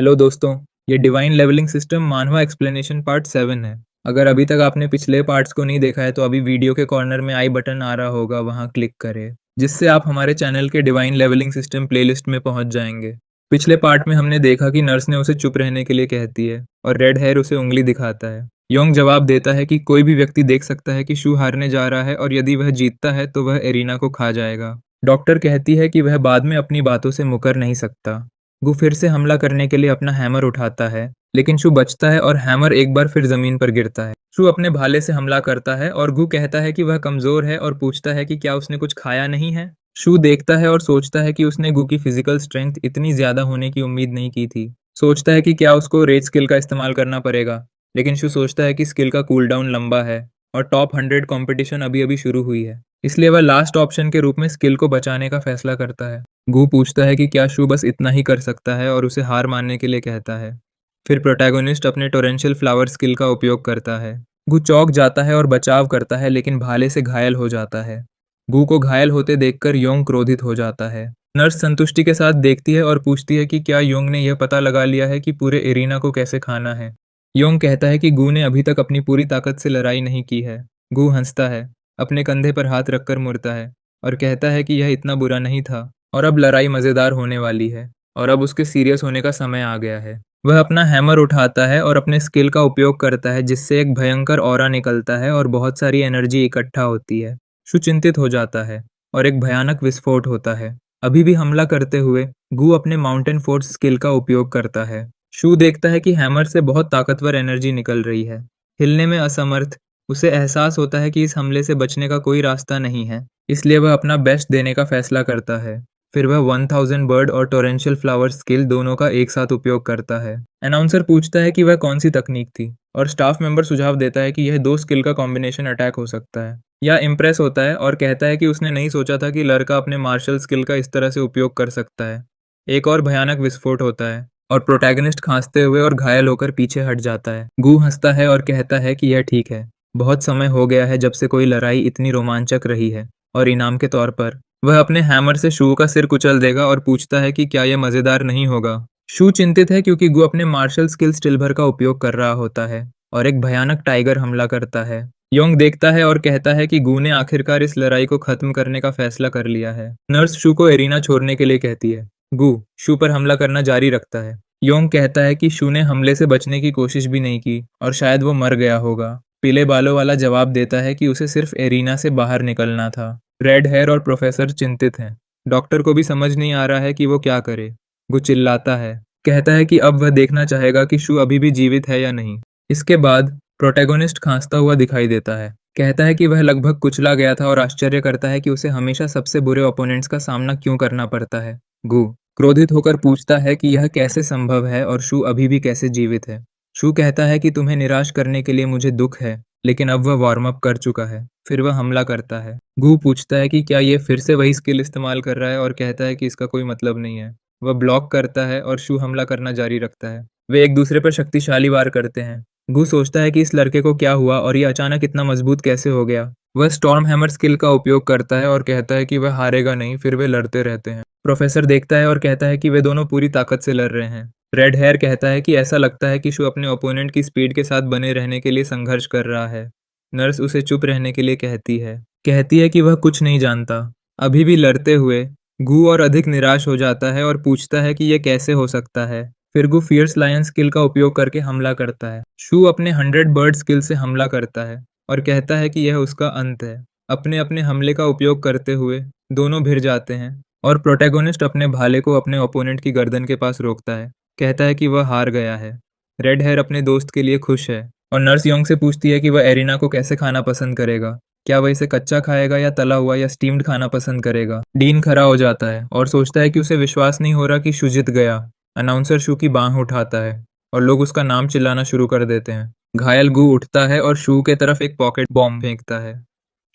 Hello दोस्तों, ये divine levelling system मानवा एक्सप्लेनेशन पार्ट 7 है। अगर अभी तक आपने पिछले पार्ट्स को नहीं देखा है तो अभी वीडियो के कॉर्नर में आई बटन आ रहा होगा, वहां क्लिक करें, जिससे आप हमारे चैनल के डिवाइन लेवलिंग सिस्टम प्लेलिस्ट में पहुंच जाएंगे। पिछले पार्ट में हमने देखा कि नर्स ने उसे चुप रहने के लिए कहती है और रेड हेयर उसे उंगली दिखाता है। योंग जवाब देता है कि कोई भी व्यक्ति देख सकता है कि शू हारने जा रहा है और यदि वह जीतता है तो वह एरिना को खा जाएगा। डॉक्टर कहती है कि वह बाद में अपनी बातों से मुकर नहीं सकता। गु फिर से हमला करने के लिए अपना हैमर उठाता है, लेकिन शू बचता है और हैमर एक बार फिर जमीन पर गिरता है। शू अपने भाले से हमला करता है और गु कहता है कि वह कमजोर है और पूछता है कि क्या उसने कुछ खाया नहीं है। शू देखता है और सोचता है कि उसने गु की फिजिकल स्ट्रेंथ इतनी ज्यादा होने की उम्मीद नहीं की थी। सोचता है कि क्या उसको रेज स्किल का इस्तेमाल करना पड़ेगा, लेकिन शू सोचता है कि स्किल का कूलडाउन लंबा है और टॉप 100 कंपटीशन अभी अभी शुरू हुई है, इसलिए वह लास्ट ऑप्शन के रूप में स्किल को बचाने का फैसला करता है। गू पूछता है कि क्या शू बस इतना ही कर सकता है और उसे हार मानने के लिए कहता है। फिर प्रोटैगोनिस्ट अपने टोरेंशियल फ्लावर स्किल का उपयोग करता है। गू चौंक जाता है और बचाव करता है, लेकिन भाले से घायल हो जाता है। गू को घायल होते देखकर योंग क्रोधित हो जाता है। नर्स संतुष्टि के साथ देखती है और पूछती है कि क्या योंग ने यह पता लगा लिया है कि पूरे एरिना को कैसे खाना है। योंग कहता है कि गू ने अभी तक अपनी पूरी ताकत से लड़ाई नहीं की है। गू हंसता है, अपने कंधे पर हाथ रखकर मुड़ता है और कहता है कि यह इतना बुरा नहीं था और अब लड़ाई मजेदार होने वाली है और अब उसके सीरियस होने का समय आ गया है। वह अपना हैमर उठाता है और अपने स्किल का उपयोग करता है, जिससे एक भयंकर ऑरा निकलता है और बहुत सारी एनर्जी इकट्ठा होती है। शु चिंतित हो जाता है और एक भयानक विस्फोट होता है। अभी भी हमला करते हुए गू अपने माउंटेन फोर्स स्किल का उपयोग करता है। शू देखता है कि हैमर से बहुत ताकतवर एनर्जी निकल रही है। हिलने में असमर्थ, उसे एहसास होता है कि इस हमले से बचने का कोई रास्ता नहीं है, इसलिए वह अपना बेस्ट देने का फैसला करता है। फिर वह 1000 बर्ड और टोरेंशियल फ्लावर स्किल दोनों का एक साथ उपयोग करता है। अनाउंसर पूछता है कि वह कौन सी तकनीक थी और स्टाफ मेंबर सुझाव देता है कि यह दो स्किल का कॉम्बिनेशन अटैक हो सकता है। यह इम्प्रेस होता है और कहता है कि उसने नहीं सोचा था कि लड़का अपने मार्शल स्किल का इस तरह से उपयोग कर सकता है। एक और भयानक विस्फोट होता है और प्रोटैगनिस्ट खांसते हुए और घायल होकर पीछे हट जाता है। गू हंसता है और कहता है कि यह ठीक है, बहुत समय हो गया है जब से कोई लड़ाई इतनी रोमांचक रही है, और इनाम के तौर पर वह अपने हैमर से शू का सिर कुचल देगा और पूछता है कि क्या यह मजेदार नहीं होगा। शू चिंतित है क्योंकि गु अपने मार्शल स्किल स्टिलभर का उपयोग कर रहा होता है और एक भयानक टाइगर हमला करता है। योंग देखता है और कहता है कि गु ने आखिरकार इस लड़ाई को खत्म करने का फैसला कर लिया है। नर्स शू को एरिना छोड़ने के लिए कहती है। गु शू पर हमला करना जारी रखता है। योंग कहता है कि शू ने हमले से बचने की कोशिश भी नहीं की और शायद वो मर गया होगा। पीले बालों वाला जवाब देता है कि उसे सिर्फ एरिना से बाहर निकलना था। रेड हेयर और प्रोफेसर चिंतित हैं। डॉक्टर को भी समझ नहीं आ रहा है कि वो क्या करे। वो चिल्लाता है, कहता है कि अब वह देखना चाहेगा कि शू अभी भी जीवित है या नहीं। इसके बाद प्रोटैगोनिस्ट खांसता हुआ दिखाई देता है। कहता है कि वह लगभग कुचला गया था और आश्चर्य करता है कि उसे हमेशा सबसे बुरे ओपोनेंट्स का सामना क्यों करना पड़ता है। गु क्रोधित होकर पूछता है कि यह कैसे संभव है और शू अभी भी कैसे जीवित है। शू कहता है कि तुम्हें निराश करने के लिए मुझे दुख है, लेकिन अब वह वार्म अप कर चुका है। फिर वह हमला करता है। गू पूछता है कि क्या ये फिर से वही स्किल इस्तेमाल कर रहा है और कहता है कि इसका कोई मतलब नहीं है। वह ब्लॉक करता है और शू हमला करना जारी रखता है। वे एक दूसरे पर शक्तिशाली वार करते हैं। गू सोचता है कि इस लड़के को क्या हुआ और ये अचानक इतना मजबूत कैसे हो गया। वह स्टॉर्म हैमर स्किल का उपयोग करता है और कहता है कि वह हारेगा नहीं, फिर वे लड़ते रहते हैं। प्रोफेसर देखता है और कहता है कि वे दोनों पूरी ताकत से लड़ रहे हैं। रेड हेयर कहता है कि ऐसा लगता है कि शू अपने ओपोनेंट की स्पीड के साथ बने रहने के लिए संघर्ष कर रहा है। नर्स उसे चुप रहने के लिए कहती है कि वह कुछ नहीं जानता। अभी भी लड़ते हुए गू और अधिक निराश हो जाता है और पूछता है कि यह कैसे हो सकता है। फिर गू फियर्स लायन स्किल का उपयोग करके हमला करता है। शू अपने 100 बर्ड स्किल से हमला करता है और कहता है कि यह उसका अंत है। अपने अपने हमले का उपयोग करते हुए दोनों भिड़ जाते हैं और प्रोटैगोनिस्ट अपने भाले को अपने ओपोनेंट की गर्दन के पास रोकता है। कहता है कि वह हार गया है। रेड हेयर अपने दोस्त के लिए खुश है और नर्स योंग से पूछती है कि वह एरिना को कैसे खाना पसंद करेगा। क्या वह इसे कच्चा खाएगा या तला हुआ या स्टीम्ड खाना पसंद करेगा। डीन खड़ा हो जाता है और सोचता है कि उसे विश्वास नहीं हो रहा कि शू जीत गया। अनाउंसर शू की बांह उठाता है और लोग उसका नाम चिल्लाना शुरू कर देते हैं। घायल गू उठता है और शू के तरफ एक पॉकेट बॉम्ब फेंकता है।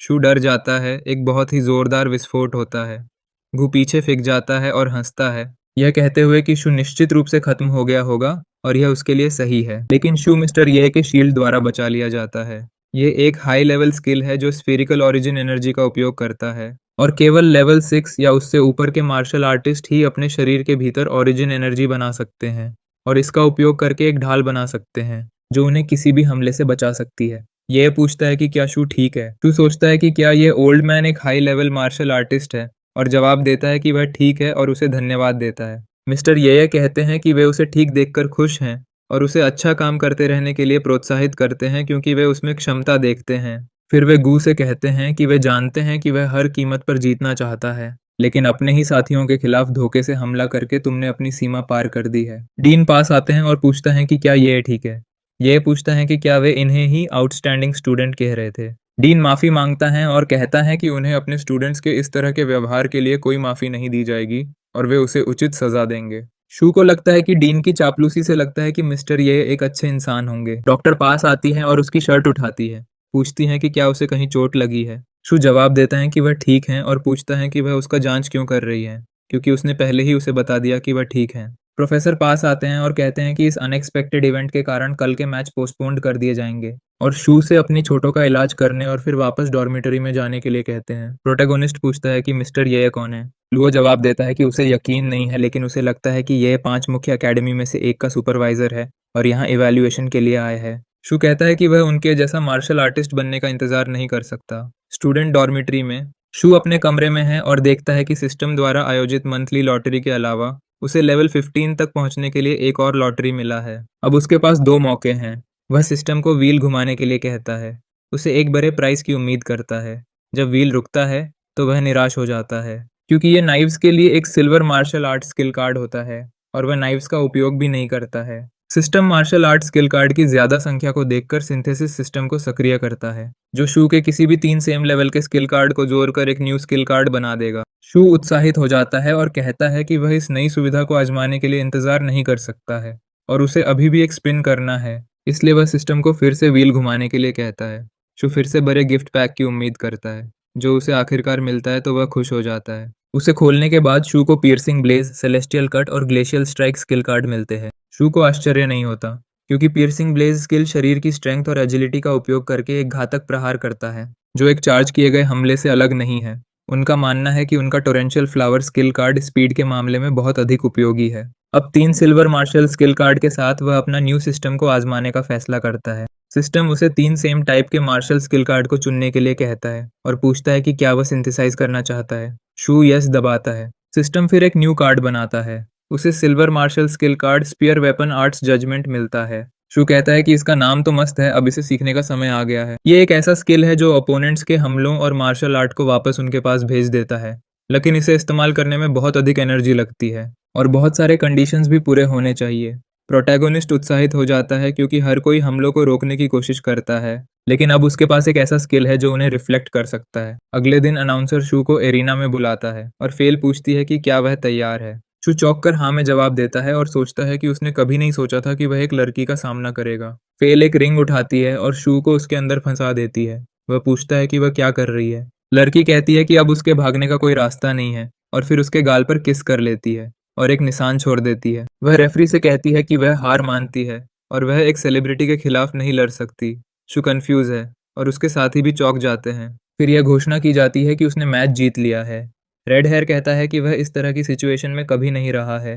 शू डर जाता है, एक बहुत ही जोरदार विस्फोट होता है। गू पीछे फेंक जाता है और हंसता है, यह कहते हुए कि शू निश्चित रूप से खत्म हो गया होगा और यह उसके लिए सही है। लेकिन शू मिस्टर ये के शील्ड द्वारा बचा लिया जाता है। ये एक हाई लेवल स्किल है जो स्फेरिकल ओरिजिन एनर्जी का उपयोग करता है और केवल लेवल 6 या उससे ऊपर के मार्शल आर्टिस्ट ही अपने शरीर के भीतर ओरिजिन एनर्जी बना सकते हैं। और इसका उपयोग करके एक ढाल बना सकते हैं जो उन्हें किसी भी हमले से बचा सकती है। ये पूछता है कि क्या शू ठीक है। शू सोचता है कि क्या ये ओल्ड मैन एक हाई लेवल मार्शल आर्टिस्ट है, और जवाब देता है कि वह ठीक है और उसे धन्यवाद देता है। मिस्टर ये कहते हैं कि वे उसे ठीक देखकर खुश हैं और उसे अच्छा काम करते रहने के लिए प्रोत्साहित करते हैं क्योंकि वे उसमें क्षमता देखते हैं। फिर वे गू से कहते हैं कि वे जानते हैं कि वह हर कीमत पर जीतना चाहता है, लेकिन अपने ही साथियों के खिलाफ धोखे से हमला करके तुमने अपनी सीमा पार कर दी है। डीन पास आते हैं और पूछता है कि क्या ये ठीक है। ये पूछता है कि क्या वे इन्हें ही आउटस्टैंडिंग स्टूडेंट कह रहे थे। डीन माफी मांगता है और कहता है कि उन्हें अपने स्टूडेंट्स के इस तरह के व्यवहार के लिए कोई माफी नहीं दी जाएगी और वे उसे उचित सजा देंगे। शू को लगता है कि डीन की चापलूसी से लगता है कि मिस्टर ये एक अच्छे इंसान होंगे। डॉक्टर पास आती है और उसकी शर्ट उठाती है, पूछती है कि क्या उसे कहीं चोट लगी है। शू जवाब देता है कि वह ठीक है और पूछता है कि वह उसका जांच क्यों कर रही है, क्योंकि उसने पहले ही उसे बता दिया कि वह ठीक है। प्रोफेसर पास आते हैं और कहते हैं कि इस अनएक्सपेक्टेड इवेंट के कारण कल के मैच पोस्टपोन्ड कर दिए जाएंगे और शू से अपनी चोटों का इलाज करने और फिर वापस डॉर्मेटरी में जाने के लिए कहते हैं। प्रोटैगोनिस्ट पूछता है कि मिस्टर ये कौन है। लुओ जवाब देता है कि उसे यकीन नहीं है, लेकिन उसे लगता है कि यह 5 मुख्य एकेडमी में से एक का सुपरवाइजर है और यहाँ इवैल्यूएशन के लिए आया है। शू कहता है कि वह उनके जैसा मार्शल आर्टिस्ट बनने का इंतजार नहीं कर सकता। स्टूडेंट डॉर्मेटरी में शू अपने कमरे में है और देखता है कि सिस्टम द्वारा आयोजित मंथली लॉटरी के अलावा उसे लेवल 15 तक पहुंचने के लिए एक और लॉटरी मिला है। अब उसके पास 2 मौके हैं। वह सिस्टम को व्हील घुमाने के लिए कहता है। उसे एक बड़े प्राइस की उम्मीद करता है। जब व्हील रुकता है तो वह निराश हो जाता है, क्योंकि ये नाइव्स के लिए एक silver martial art skill card होता है और वह नाइव्स का उपयोग भी नहीं करता है। System martial art skill card की ज्यादा संख्या को देखकर सिंथेसिस सिस्टम को सक्रिय करता है, जो शू के किसी भी 3 सेम लेवल के स्किल कार्ड को जोड़कर एक न्यू स्किल कार्ड बना देगा। शू उत्साहित हो जाता है और कहता है कि वह इस नई सुविधा को आजमाने के लिए इंतजार नहीं कर सकता है और उसे अभी भी एक स्पिन करना है, इसलिए वह सिस्टम को फिर से व्हील घुमाने के लिए कहता है। शू फिर से बड़े गिफ्ट पैक की उम्मीद करता है। जो उसे आखिरकार मिलता है तो वह खुश हो जाता है। उसे खोलने के बाद शू को पियर्सिंग ब्लेज, सेलेस्टियल कट और ग्लेशियल स्ट्राइक स्किल कार्ड मिलते हैं। शू को आश्चर्य नहीं होता, क्योंकि पियर्सिंग ब्लेज स्किल शरीर की स्ट्रेंथ और एजिलिटी का उपयोग करके एक घातक प्रहार करता है, जो एक चार्ज किए गए हमले से अलग नहीं है। उनका मानना है कि उनका torrential flower skill card speed के मामले में बहुत अधिक उपयोगी है। अब 3 सिल्वर मार्शल स्किल कार्ड के साथ वह अपना न्यू सिस्टम को आजमाने का फैसला करता है। सिस्टम उसे 3 सेम टाइप के मार्शल स्किल कार्ड को चुनने के लिए कहता है और पूछता है कि क्या वह सिंथेसाइज करना चाहता है। शू यस दबाता है। सिस्टम फिर एक न्यू कार्ड बनाता है। उसे silver martial skill card spear weapon arts judgement मिलता है। शू कहता है कि इसका नाम तो मस्त है, अब इसे सीखने का समय आ गया है। ये एक ऐसा स्किल है जो ओपोनेंट्स के हमलों और मार्शल आर्ट को वापस उनके पास भेज देता है, लेकिन इसे इस्तेमाल करने में बहुत अधिक एनर्जी लगती है और बहुत सारे कंडीशंस भी पूरे होने चाहिए। प्रोटैगोनिस्ट उत्साहित हो जाता है क्योंकि हर कोई हमलों को रोकने की कोशिश करता है, लेकिन अब उसके पास एक ऐसा स्किल है जो उन्हें रिफ्लेक्ट कर सकता है। अगले दिन अनाउंसर शू को एरिना में बुलाता है और फेल पूछती है कि क्या वह तैयार है। शू चौंक कर हाँ में जवाब देता है और सोचता है कि उसने कभी नहीं सोचा था कि वह एक लड़की का सामना करेगा। फेल एक रिंग उठाती है और शू को उसके अंदर फंसा देती है। वह पूछता है कि वह क्या कर रही है। लड़की कहती है कि अब उसके भागने का कोई रास्ता नहीं है और फिर उसके गाल पर किस कर लेती है और एक निशान छोड़ देती है। वह रेफरी से कहती है कि वह हार मानती है और वह एक सेलिब्रिटी के खिलाफ नहीं लड़ सकती। शू कंफ्यूज है और उसके साथी भी चौंक जाते हैं। फिर यह घोषणा की जाती है कि उसने मैच जीत लिया है। रेड हेयर कहता है कि वह इस तरह की सिचुएशन में कभी नहीं रहा है।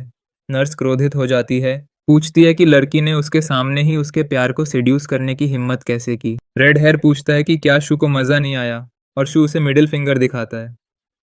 नर्स क्रोधित हो जाती है, पूछती है कि लड़की ने उसके सामने ही उसके प्यार को सेड्यूस करने की हिम्मत कैसे की। रेड हेयर पूछता है कि क्या शू को मजा नहीं आया और शू उसे मिडिल फिंगर दिखाता है।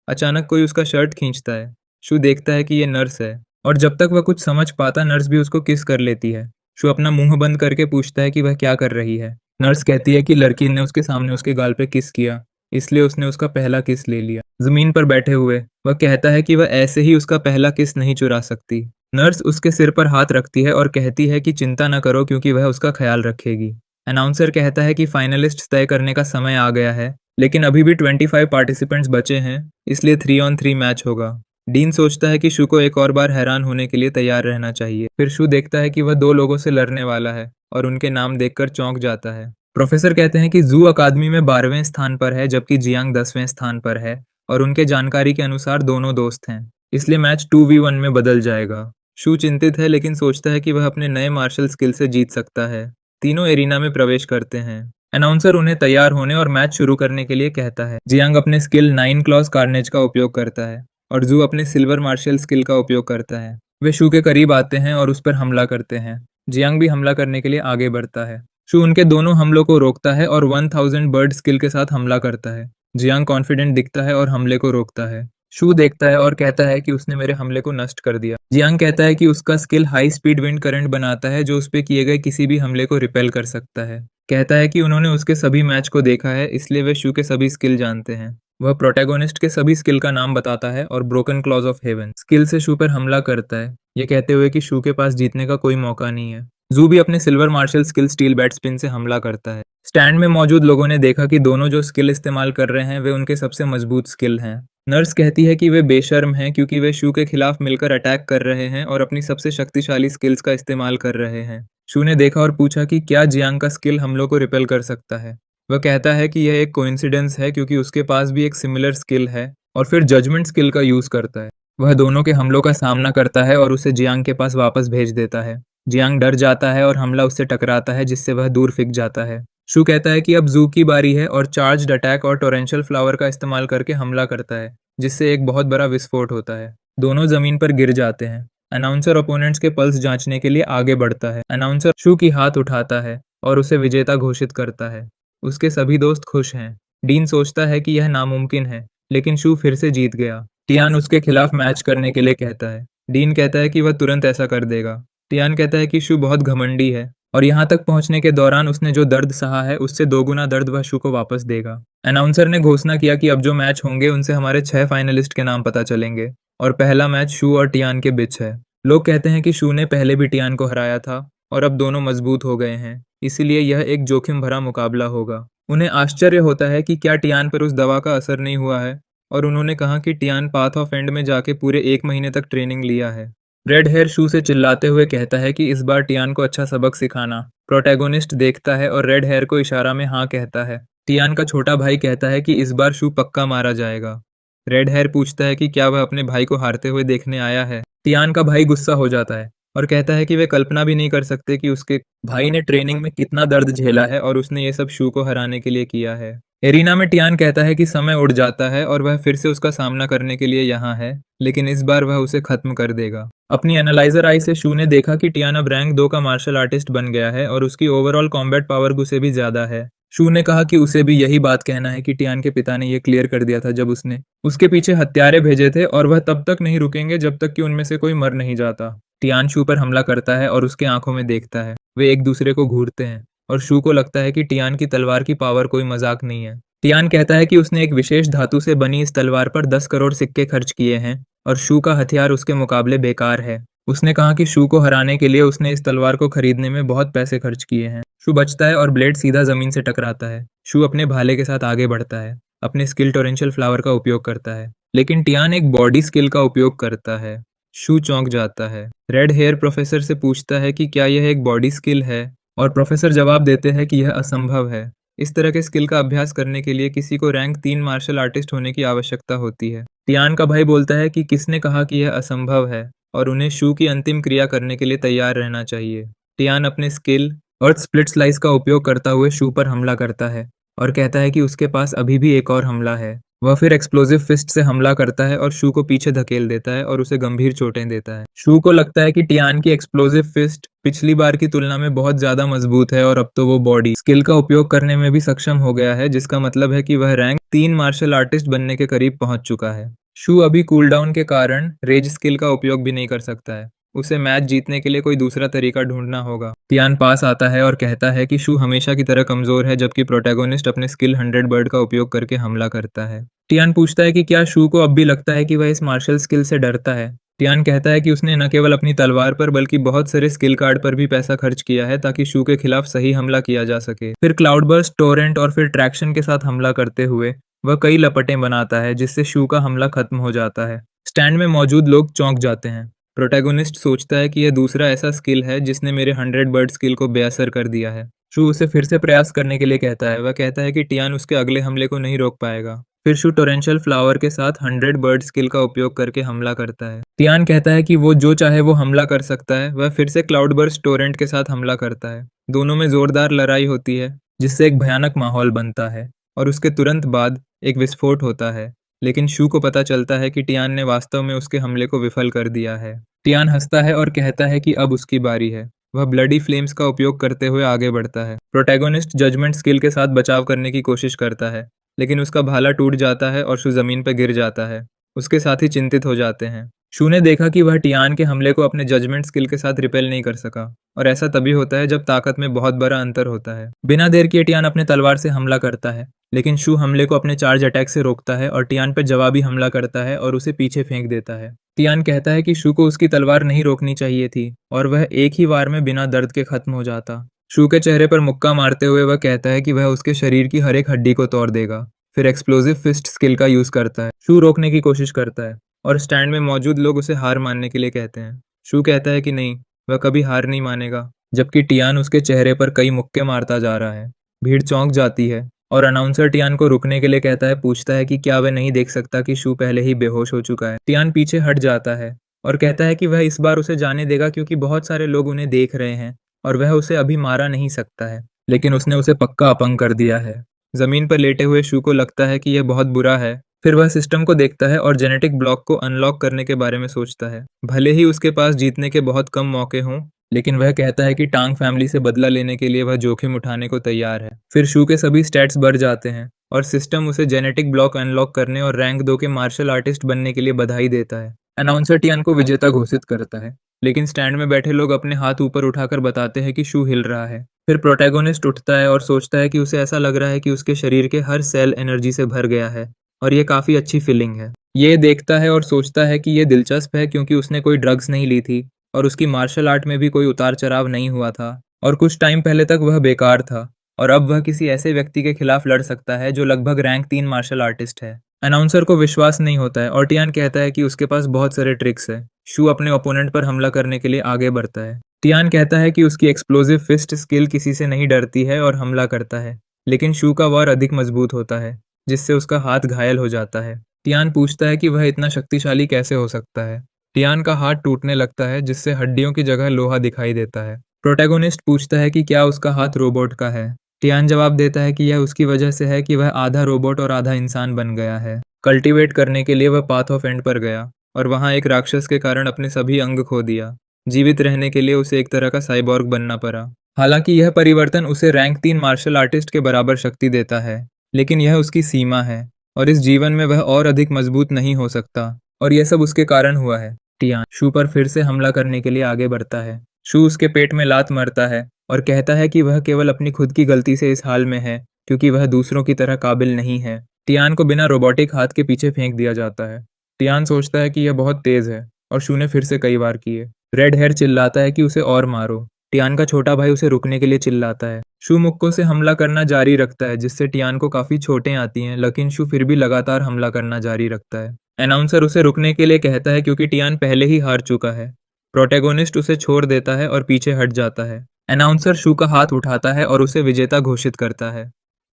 अचानक कोई उसका शर्ट खींचता है। शू देखता है कि ये नर्स है और जब तक वह कुछ समझ पाता नर्स भी उसको किस कर लेती है। शू अपना मुंह बंद करके पूछता है कि वह क्या कर रही है। नर्स कहती है कि लड़की ने उसके सामने उसके गाल पे किस किया, इसलिए उसने उसका पहला किस ले लिया। जमीन पर बैठे हुए वह कहता है कि वह ऐसे ही उसका पहला किस नहीं चुरा सकती। नर्स उसके सिर पर हाथ रखती है और कहती है कि चिंता न करो क्योंकि वह उसका ख्याल रखेगी। अनाउंसर कहता है कि फाइनलिस्ट तय करने का समय आ गया है, लेकिन अभी भी 25 पार्टिसिपेंट्स बचे हैं, इसलिए 3-on-3 मैच होगा। डीन सोचता है कि शू को एक और बार हैरान होने के लिए तैयार रहना चाहिए। फिर शू देखता है कि वह 2 लोगों से लड़ने वाला है और उनके नाम देखकर चौंक जाता है। प्रोफेसर कहते हैं कि जू अकादमी में 12वें स्थान पर है जबकि जियांग 10वें स्थान पर है और उनके जानकारी के अनुसार दोनों दोस्त हैं, इसलिए मैच 2v1 में बदल जाएगा। शू चिंतित है लेकिन सोचता है कि वह अपने नए मार्शल स्किल से जीत सकता है। तीनों एरिना में प्रवेश करते हैं। अनाउंसर उन्हें तैयार होने और मैच शुरू करने के लिए कहता है। जियांग अपने स्किल 9 क्लॉज कार्नेज का उपयोग करता है और जू अपने सिल्वर मार्शल स्किल का उपयोग करता है। वे शू के करीब आते हैं और उस पर हमला करते हैं। जियांग भी हमला करने के लिए आगे बढ़ता है। शू उनके दोनों हमलों को रोकता है और 1000 बर्ड स्किल के साथ हमला करता है। जियांग कॉन्फिडेंट दिखता है और हमले को रोकता है। शू देखता है और कहता है कि उसने मेरे हमले को नष्ट कर दिया। जियांग कहता है कि उसका skill high speed wind current बनाता है जो उस पे किए गए किसी भी हमले को रिपेल कर सकता है। कहता है कि उन्होंने उसके सभी मैच को देखा है, इसलिए वे शू के सभी स्किल जानते हैं। वह प्रोटैगोनिस्ट के सभी स्किल का नाम बताता है और broken clause of haven skill से शू पर हमला करता है, ये कहते हुए कि शू के पास जीतने का कोई मौका नहीं है। जू भी अपने silver martial skill steel bat spin से हमला करता है। स्टैंड में मौजूद लोगों ने देखा कि दोनों जो स्किल इस्तेमाल कर रहे हैं वे उनके सबसे मजबूत स्किल हैं। नर्स कहती है कि वे बेशर्म हैं क्योंकि वे शू के खिलाफ मिलकर अटैक कर रहे हैं और अपनी सबसे शक्तिशाली स्किल्स का इस्तेमाल कर रहे हैं। शू ने देखा और पूछा कि क्या जियांग का स्किल हमलों को रिपेल कर सकता है। वह कहता है कि यह एक कोइंसिडेंस है क्योंकि उसके पास भी एक सिमिलर स्किल है और फिर जजमेंट स्किल का यूज करता है। वह दोनों के हमलों का सामना करता है और उसे जियांग के पास वापस भेज देता है। जियांग डर जाता है और हमला उससे टकराता है जिससे वह दूर फिक जाता है। शू कहता है कि अब जू की बारी है और चार्ज्ड अटैक और टोरेंशियल फ्लावर का इस्तेमाल करके हमला करता है, जिससे एक बहुत बड़ा विस्फोट होता है। दोनों जमीन पर गिर जाते हैं। अनाउंसर ओपोनेंट्स के पल्स जांचने के लिए आगे बढ़ता है। अनाउंसर शू की हाथ उठाता है और उसे विजेता घोषित करता है। उसके सभी दोस्त खुश हैं। डीन सोचता है कि यह नामुमकिन है, लेकिन शू फिर से जीत गया। टियान उसके खिलाफ मैच करने के लिए कहता है। डीन कहता है कि वह तुरंत ऐसा कर देगा। टियान कहता है कि शू बहुत घमंडी है और यहाँ तक पहुँचने के दौरान उसने जो दर्द सहा है उससे दोगुना दर्द वह शू को वापस देगा। अनाउंसर ने घोषणा किया कि अब जो मैच होंगे उनसे हमारे 6 फाइनलिस्ट के नाम पता चलेंगे और पहला मैच शू और टियान के बीच है। लोग कहते हैं कि शू ने पहले भी टियान को हराया था और अब दोनों मजबूत हो गए हैं, इसीलिए यह एक जोखिम भरा मुकाबला होगा। उन्हें आश्चर्य होता है कि क्या टियान पर उस दवा का असर नहीं हुआ है और उन्होंने कहा कि टियान पाथ ऑफ एंड में जाके पूरे 1 महीने तक ट्रेनिंग लिया है। रेड हेयर शू से चिल्लाते हुए कहता है कि इस बार टियान को अच्छा सबक सिखाना। प्रोटैगोनिस्ट देखता है और रेड हेयर को इशारा में हाँ कहता है। टियान का छोटा भाई कहता है कि इस बार शू पक्का मारा जाएगा। रेड हेयर पूछता है कि क्या वह अपने भाई को हारते हुए देखने आया है। टियान का भाई गुस्सा हो जाता है और कहता है कि वे कल्पना भी नहीं कर सकते कि उसके भाई ने ट्रेनिंग में कितना दर्द झेला है और उसने ये सब शू को हराने के लिए किया है। एरिना में टियान कहता है कि समय उड़ जाता है और वह फिर से उसका सामना करने के लिए यहाँ है, लेकिन इस बार वह उसे खत्म कर देगा। अपनी एनालाइजर आई से शू ने देखा कि टियान अब रैंक 2 का मार्शल आर्टिस्ट बन गया है और उसकी ओवरऑल कॉम्बैट पावर उसे भी ज्यादा है। शू ने कहा कि उसे भी यही बात कहना है कि टियान के पिता ने यह क्लियर कर दिया था जब उसने उसके पीछे हत्यारे भेजे थे और वह तब तक नहीं रुकेंगे जब तक कि उनमें से कोई मर नहीं जाता। टियान शू पर हमला करता है और उसके आंखों में देखता है। वे एक दूसरे को घूरते हैं और शू को लगता है कि टियान की तलवार की पावर कोई मजाक नहीं है। टियान कहता है कि उसने एक विशेष धातु से बनी इस तलवार पर 10 करोड़ सिक्के खर्च किए हैं और शू का हथियार उसके मुकाबले बेकार है। उसने कहा कि शू को हराने के लिए उसने इस तलवार को खरीदने में बहुत पैसे खर्च किए हैं। शू बचता है और ब्लेड सीधा जमीन से टकराता है। शू अपने भाले के साथ आगे बढ़ता है, अपने स्किल टोरेंशियल फ्लावर का उपयोग करता है, लेकिन टियान एक बॉडी स्किल का उपयोग करता है। शू चौंक जाता है। रेड हेयर प्रोफेसर से पूछता है कि क्या यह एक बॉडी स्किल है और प्रोफेसर जवाब देते हैं कि यह असंभव है। इस तरह के स्किल का अभ्यास करने के लिए किसी को रैंक 3 मार्शल आर्टिस्ट होने की आवश्यकता होती है। टियान का भाई बोलता है कि किसने कहा कि यह असंभव है और उन्हें शू की अंतिम क्रिया करने के लिए तैयार रहना चाहिए। टियान अपने स्किल अर्थ स्प्लिट स्लाइस का उपयोग करता हुए शू पर हमला करता है और कहता है कि उसके पास अभी भी एक और हमला है। वह फिर एक्सप्लोसिव फिस्ट से हमला करता है और शू को पीछे धकेल देता है और उसे गंभीर चोटें देता है। शू को लगता है कि टियान की एक्सप्लोसिव फिस्ट पिछली बार की तुलना में बहुत ज्यादा मजबूत है और अब तो वो बॉडी स्किल का उपयोग करने में भी सक्षम हो गया है, जिसका मतलब है कि वह रैंक 3 मार्शल आर्टिस्ट बनने के करीब पहुंच चुका है। शू अभी कूलडाउन के कारण रेज स्किल का उपयोग भी नहीं कर सकता है। उसे मैच जीतने के लिए कोई दूसरा तरीका ढूंढना होगा। टियान पास आता है और कहता है कि शू हमेशा की तरह कमजोर है, जबकि प्रोटैगोनिस्ट अपने स्किल 100 बर्ड का उपयोग करके हमला करता है। टियान पूछता है कि क्या शू को अब भी लगता है कि वह इस मार्शल स्किल से डरता है। टियान कहता है कि उसने न केवल अपनी तलवार पर बल्कि बहुत सारे स्किल कार्ड पर भी पैसा खर्च किया है ताकि शू के खिलाफ सही हमला किया जा सके। फिर क्लाउडबर्स्ट, टोरेंट और फिर ट्रैक्शन के साथ हमला करते हुए वह कई लपटें बनाता है जिससे शू का हमला खत्म हो जाता है। स्टैंड में मौजूद लोग चौंक जाते हैं। प्रोटैगोनिस्ट सोचता है कि यह दूसरा ऐसा स्किल है जिसने मेरे 100 बर्ड स्किल को बेअसर कर दिया है। शू उसे फिर से प्रयास करने के लिए कहता है। वह कहता है कि टियान उसके अगले हमले को नहीं रोक पाएगा। फिर शू टोरेंशियल फ्लावर के साथ 100 बर्ड स्किल का उपयोग करके हमला करता है। टियान कहता है कि वो जो चाहे वो हमला कर सकता है। वह फिर से क्लाउडबर्स्ट टोरेंट के साथ हमला करता है। दोनों में जोरदार लड़ाई होती है जिससे एक भयानक माहौल बनता है और उसके तुरंत बाद एक विस्फोट होता है, लेकिन शू को पता चलता है कि टियान ने वास्तव में उसके हमले को विफल कर दिया है। टियान हंसता है और कहता है कि अब उसकी बारी है। वह ब्लडी फ्लेम्स का उपयोग करते हुए आगे बढ़ता है। प्रोटैगोनिस्ट जजमेंट स्किल के साथ बचाव करने की कोशिश करता है, लेकिन उसका भाला टूट जाता है और शू जमीन पर गिर जाता है। उसके साथी चिंतित हो जाते हैं। शू ने देखा कि वह टियान के हमले को अपने जजमेंट स्किल के साथ रिपेल नहीं कर सका, और ऐसा तभी होता है जब ताकत में बहुत बड़ा अंतर होता है। बिना देर किए टियान अपने तलवार से हमला करता है, लेकिन शू हमले को अपने चार्ज अटैक से रोकता है और टियान पर जवाबी हमला करता है और उसे पीछे फेंक देता है। टियान कहता है कि शू को उसकी तलवार नहीं रोकनी चाहिए थी और वह एक ही वार में बिना दर्द के खत्म हो जाता। शू के चेहरे पर मुक्का मारते हुए वह कहता है कि वह उसके शरीर की हर एक हड्डी को तोड़ देगा। फिर एक्सप्लोसिव फिस्ट स्किल का यूज करता है। शू रोकने की कोशिश करता है और स्टैंड में मौजूद लोग उसे हार मानने के लिए कहते हैं। शू कहता है कि नहीं, वह कभी हार नहीं मानेगा, जबकि टियान उसके चेहरे पर कई मुक्के मारता जा रहा है। भीड़ चौंक जाती है और अनाउंसर टियान को रुकने के लिए कहता है, पूछता है कि क्या वह नहीं देख सकता कि शू पहले ही बेहोश हो चुका है। टियान पीछे हट जाता है और कहता है कि वह इस बार उसे जाने देगा क्योंकि बहुत सारे लोग उन्हें देख रहे हैं और वह उसे अभी मारा नहीं सकता है, लेकिन उसने उसे पक्का अपंग कर दिया है। जमीन पर लेटे हुए शू को लगता है कि यह बहुत बुरा है। फिर वह सिस्टम को देखता है और जेनेटिक ब्लॉक को अनलॉक करने के बारे में सोचता है। भले ही उसके पास जीतने के बहुत कम मौके हों, लेकिन वह कहता है कि टांग फैमिली से बदला लेने के लिए वह जोखिम उठाने को तैयार है। फिर शू के सभी स्टैट्स बढ़ जाते हैं और सिस्टम उसे जेनेटिक ब्लॉक अनलॉक करने और रैंक 2 के मार्शल आर्टिस्ट बनने के लिए बधाई देता है। अनाउंसर टियान को विजेता घोषित करता है, लेकिन स्टैंड में बैठे लोग अपने हाथ ऊपर उठाकर बताते हैं कि शू हिल रहा है। फिर प्रोटैगोनिस्ट उठता है और सोचता है कि उसे ऐसा लग रहा है कि उसके शरीर के हर सेल एनर्जी से भर गया है और ये काफ़ी अच्छी फीलिंग है। ये देखता है और सोचता है कि ये दिलचस्प है क्योंकि उसने कोई ड्रग्स नहीं ली थी और उसकी मार्शल आर्ट में भी कोई उतार चढ़ाव नहीं हुआ था और कुछ टाइम पहले तक वह बेकार था और अब वह किसी ऐसे व्यक्ति के खिलाफ लड़ सकता है जो लगभग रैंक 3 मार्शल आर्टिस्ट है। अनाउंसर को विश्वास नहीं होता है और टियान कहता है कि उसके पास बहुत सारे ट्रिक्स है। शू अपने ओपोनेंट पर हमला करने के लिए आगे बढ़ता है। टियान कहता है कि उसकी एक्सप्लोसिव फिस्ट स्किल किसी से नहीं डरती है और हमला करता है, लेकिन शू का वार अधिक मजबूत होता है, जिससे उसका हाथ घायल हो जाता है। टियान पूछता है कि वह इतना शक्तिशाली कैसे हो सकता है। टियान का हाथ टूटने लगता है, जिससे हड्डियों की जगह लोहा दिखाई देता है। प्रोटैगोनिस्ट पूछता है कि क्या उसका हाथ रोबोट का है। टियान जवाब देता है कि यह उसकी वजह से है कि वह आधा रोबोट और आधा इंसान बन गया है। कल्टीवेट करने के लिए वह पाथ ऑफ एंड पर गया और वहां एक राक्षस के कारण अपने सभी अंग खो दिया। जीवित रहने के लिए उसे एक तरह का साइबॉर्ग बनना पड़ा। हालांकि यह परिवर्तन उसे रैंक 3 मार्शल आर्टिस्ट के बराबर शक्ति देता है, लेकिन यह उसकी सीमा है और इस जीवन में वह और अधिक मजबूत नहीं हो सकता, और यह सब उसके कारण हुआ है। टियान शू पर फिर से हमला करने के लिए आगे बढ़ता है। शू उसके पेट में लात मारता है और कहता है कि वह केवल अपनी खुद की गलती से इस हाल में है क्योंकि वह दूसरों की तरह काबिल नहीं है। टियान को बिना रोबोटिक हाथ के पीछे फेंक दिया जाता है। टियान सोचता है कि यह बहुत तेज है और शू ने फिर से कई बार किए। रेड हेयर चिल्लाता है कि उसे और मारो। टियान का छोटा भाई उसे रुकने के लिए चिल्लाता है। शू मुक्कों से हमला करना जारी रखता है, जिससे टियान को काफी चोटें आती हैं, लेकिन शू फिर भी लगातार हमला करना जारी रखता है। अनाउंसर उसे रुकने के लिए कहता है क्योंकि टियान पहले ही हार चुका है। प्रोटैगोनिस्ट उसे छोड़ देता है और पीछे हट जाता है। अनाउंसर शू का हाथ उठाता है और उसे विजेता घोषित करता है।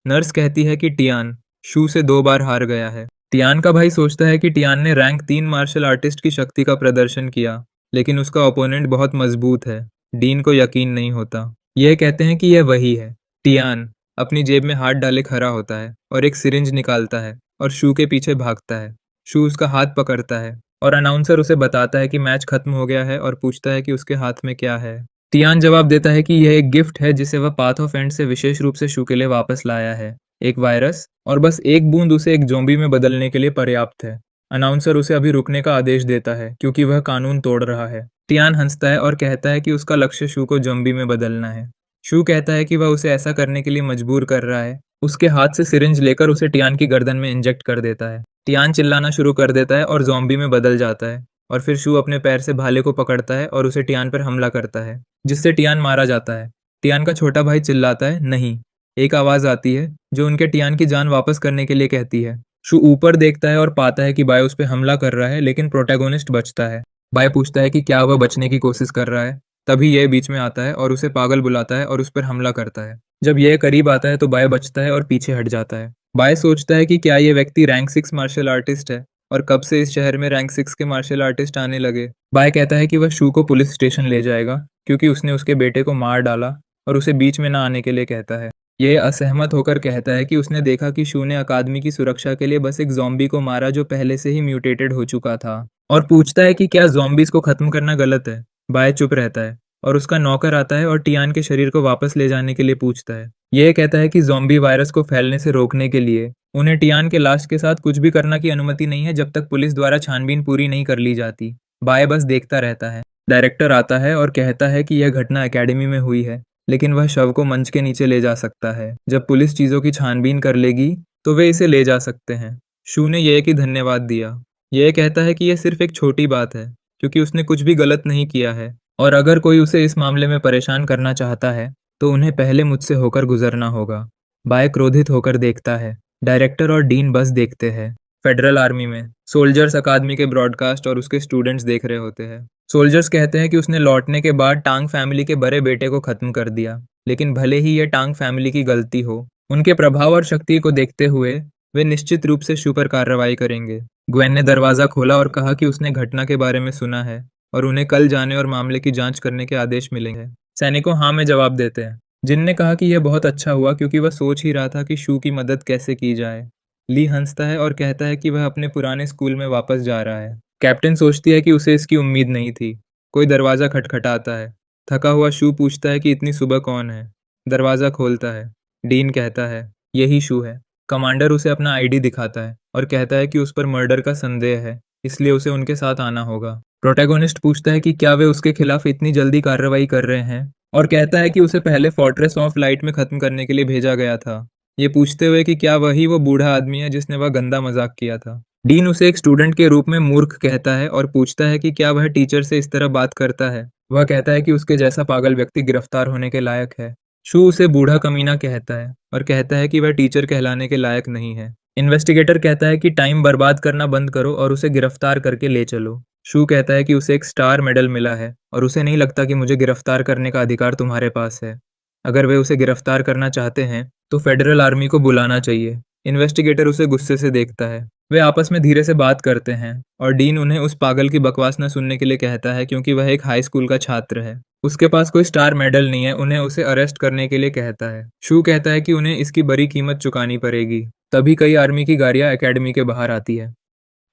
नर्स कहती है कि टियान शू से 2 बार हार गया है। टियान का भाई सोचता है कि टियान ने रैंक 3 मार्शल आर्टिस्ट की शक्ति का प्रदर्शन किया, लेकिन उसका ओपोनेंट बहुत मजबूत है। डीन को यकीन नहीं होता। यह कहते हैं कि यह वही है। टियान अपनी जेब में हाथ डाले खड़ा होता है और एक सिरिंज निकालता है और शू के पीछे भागता है। शू उसका हाथ पकड़ता है और अनाउंसर उसे बताता है कि मैच खत्म हो गया है और पूछता है कि उसके हाथ में क्या है। टियान जवाब देता है कि यह एक गिफ्ट है जिसे वह पाथ ऑफ एंड से विशेष रूप से शू के लिए वापस लाया है, एक वायरस, और बस एक बूंद उसे एक ज़ॉम्बी में बदलने के लिए पर्याप्त है। अनाउंसर उसे अभी रुकने का आदेश देता है क्योंकि वह कानून तोड़ रहा है। टियान हंसता है और कहता है कि उसका लक्ष्य शू को ज़ॉम्बी में बदलना है। शू कहता है कि वह उसे ऐसा करने के लिए मजबूर कर रहा है। उसके हाथ से सिरिंज लेकर उसे टियान की गर्दन में इंजेक्ट कर देता है। टियान चिल्लाना शुरू कर देता है और ज़ॉम्बी में बदल जाता है, और फिर शू अपने पैर से भाले को पकड़ता है और उसे टियान पर हमला करता है, जिससे टियान मारा जाता है। टियान का छोटा भाई चिल्लाता है, नहीं। एक आवाज़ आती है जो उनके टियान की जान वापस करने के लिए कहती है। शू ऊपर देखता है और पाता है कि बाय उस पर हमला कर रहा है, लेकिन प्रोटैगोनिस्ट बचता है। बाय पूछता है कि क्या वह बचने की कोशिश कर रहा है। तभी यह बीच में आता है और उसे पागल बुलाता है और उस पर हमला करता है। जब यह करीब आता है तो बाय बचता है और पीछे हट जाता है। बाय सोचता है कि क्या ये व्यक्ति रैंक 6 मार्शल आर्टिस्ट है और कब से इस शहर में रैंक 6 के मार्शल आर्टिस्ट आने लगे। बाय कहता है कि वह शू को पुलिस स्टेशन ले जाएगा क्योंकि उसने उसके बेटे को मार डाला और उसे बीच में ना आने के लिए कहता है। ये असहमत होकर कहता है कि उसने देखा कि शू ने अकादमी की सुरक्षा के लिए बस एक ज़ॉम्बी को मारा जो पहले से ही म्यूटेटेड हो चुका था, और पूछता है कि क्या ज़ॉम्बीज़ को ख़त्म करना गलत है। बाय चुप रहता है और उसका नौकर आता है और टियान के शरीर को वापस ले जाने के लिए पूछता है। ये कहता है कि ज़ॉम्बी वायरस को फैलने से रोकने के लिए उन्हें टियान के लाश के साथ कुछ भी करना की अनुमति नहीं है जब तक पुलिस द्वारा छानबीन पूरी नहीं कर ली जाती। बाय बस देखता रहता है। डायरेक्टर आता है और कहता है कि यह घटना एकेडमी में हुई है, लेकिन वह शव को मंच के नीचे ले जा सकता है। जब पुलिस चीज़ों की छानबीन कर लेगी तो वे इसे ले जा सकते हैं। शू ने ये की धन्यवाद दिया। यह कहता है कि यह सिर्फ एक छोटी बात है क्योंकि उसने कुछ भी गलत नहीं किया है, और अगर कोई उसे इस मामले में परेशान करना चाहता है तो उन्हें पहले मुझसे होकर गुजरना होगा। बाय क्रोधित होकर देखता है। डायरेक्टर और डीन बस देखते हैं। फेडरल आर्मी में सोल्जर्स अकादमी के ब्रॉडकास्ट और उसके स्टूडेंट्स देख रहे होते हैं। सोल्जर्स कहते हैं कि उसने लौटने के बाद टांग फैमिली के बड़े बेटे को खत्म कर दिया, लेकिन भले ही यह टांग फैमिली की गलती हो, उनके प्रभाव और शक्ति को देखते हुए वे निश्चित रूप से शू पर कार्रवाई करेंगे। ग्वेन ने दरवाजा खोला और कहा कि उसने घटना के बारे में सुना है और उन्हें कल जाने और मामले की जांच करने के आदेश मिलेंगे। सैनिकों हाँ में जवाब देते हैं। जिन ने कहा कि यह बहुत अच्छा हुआ क्योंकि वह सोच ही रहा था कि शू की मदद कैसे की जाए। ली हंसता है और कहता है कि वह अपने पुराने स्कूल में वापस जा रहा है। कैप्टन सोचती है कि उसे इसकी उम्मीद नहीं थी। कोई दरवाज़ा खटखटाता है। थका हुआ शू पूछता है कि इतनी सुबह कौन है। दरवाज़ा खोलता है। डीन कहता है यही शू है। कमांडर उसे अपना आईडी दिखाता है और कहता है कि उस पर मर्डर का संदेह है, इसलिए उसे उनके साथ आना होगा। प्रोटैगोनिस्ट पूछता है कि क्या वे उसके खिलाफ इतनी जल्दी कार्रवाई कर रहे हैं, और कहता है कि उसे पहले फोर्ट्रेस ऑफ लाइट में खत्म करने के लिए भेजा गया था, ये पूछते हुए कि क्या वही वो बूढ़ा आदमी है जिसने वह गंदा मजाक किया था। डीन उसे एक स्टूडेंट के रूप में मूर्ख कहता है और पूछता है कि क्या वह टीचर से इस तरह बात करता है। वह कहता है कि उसके जैसा पागल व्यक्ति गिरफ्तार होने के लायक है। शू उसे बूढ़ा कमीना कहता है और कहता है कि वह टीचर कहलाने के लायक नहीं है। इन्वेस्टिगेटर कहता है कि टाइम बर्बाद करना बंद करो और उसे गिरफ्तार करके ले चलो। शू कहता है कि उसे एक स्टार मेडल मिला है और उसे नहीं लगता कि मुझे गिरफ्तार करने का अधिकार तुम्हारे पास है। अगर वे उसे गिरफ्तार करना चाहते हैं तो फेडरल आर्मी को बुलाना चाहिए। इन्वेस्टिगेटर उसे गुस्से से देखता है। वे आपस में धीरे से बात करते हैं और डीन उन्हें उस पागल की बकवास न सुनने के लिए कहता है क्योंकि वह एक हाई स्कूल का छात्र है। उसके पास कोई स्टार मेडल नहीं है, उन्हें उसे अरेस्ट करने के लिए कहता है। शू कहता है कि उन्हें इसकी बड़ी कीमत चुकानी पड़ेगी। तभी कई आर्मी की गाड़ियां एकेडमी के बाहर आती है।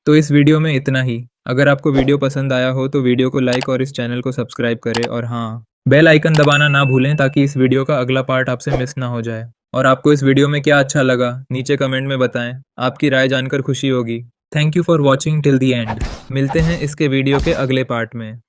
तो इस वीडियो में इतना ही। अगर आपको वीडियो पसंद आया हो तो वीडियो को लाइक और इस चैनल को सब्सक्राइब करें, और हाँ, बेल आइकन दबाना ना भूलें ताकि इस वीडियो का अगला पार्ट आपसे मिस ना हो जाए। और आपको इस वीडियो में क्या अच्छा लगा नीचे कमेंट में बताएं। आपकी राय जानकर खुशी होगी। Thank you for watching till the end. मिलते हैं इसके वीडियो के अगले पार्ट में।